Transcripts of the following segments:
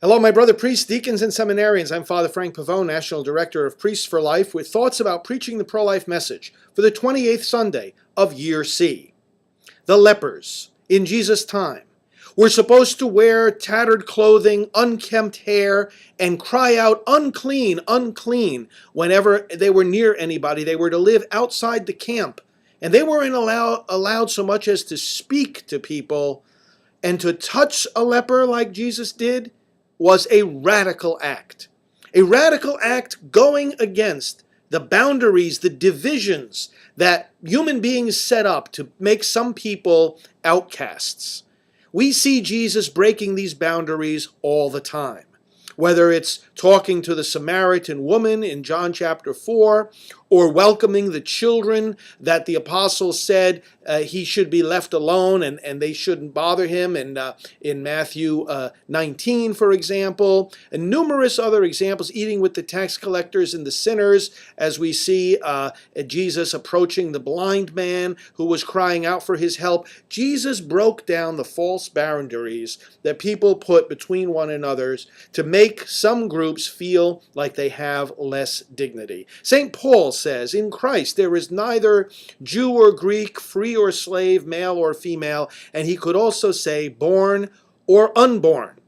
Hello, my brother priests, deacons, and seminarians. I'm Father Frank Pavone, National Director of Priests for Life, with thoughts about preaching the pro-life message for the 28th Sunday of Year C. The lepers, in Jesus' time, were supposed to wear tattered clothing, unkempt hair, and cry out, "Unclean, unclean," whenever they were near anybody. They were to live outside the camp, and they weren't allowed so much as to speak to people, and to touch a leper like Jesus did was a radical act. A radical act going against the boundaries, the divisions that human beings set up to make some people outcasts. We see Jesus breaking these boundaries all the time. Whether it's talking to the Samaritan woman in John chapter 4, or welcoming the children that the apostles said he should be left alone and they shouldn't bother him, and in Matthew 19, for example, and numerous other examples, eating with the tax collectors and the sinners, as we see Jesus approaching the blind man who was crying out for his help. Jesus broke down the false boundaries that people put between one another to make some groups feel like they have less dignity. St. Paul says, in Christ there is neither Jew or Greek, free or slave, male or female, and he could also say born or unborn.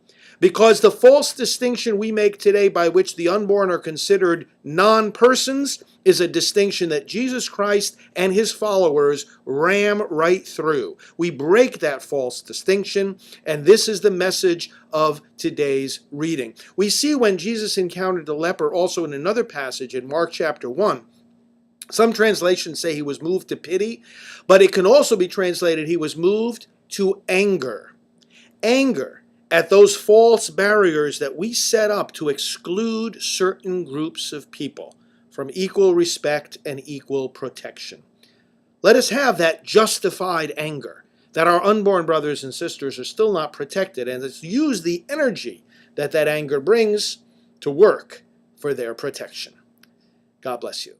Because the false distinction we make today by which the unborn are considered non-persons is a distinction that Jesus Christ and his followers ram right through. We break that false distinction, and this is the message of today's reading. We see when Jesus encountered the leper also in another passage in Mark chapter 1. Some translations say he was moved to pity, but it can also be translated he was moved to anger. Anger at those false barriers that we set up to exclude certain groups of people from equal respect and equal protection. Let us have that justified anger that our unborn brothers and sisters are still not protected, and let's use the energy that that anger brings to work for their protection. God bless you.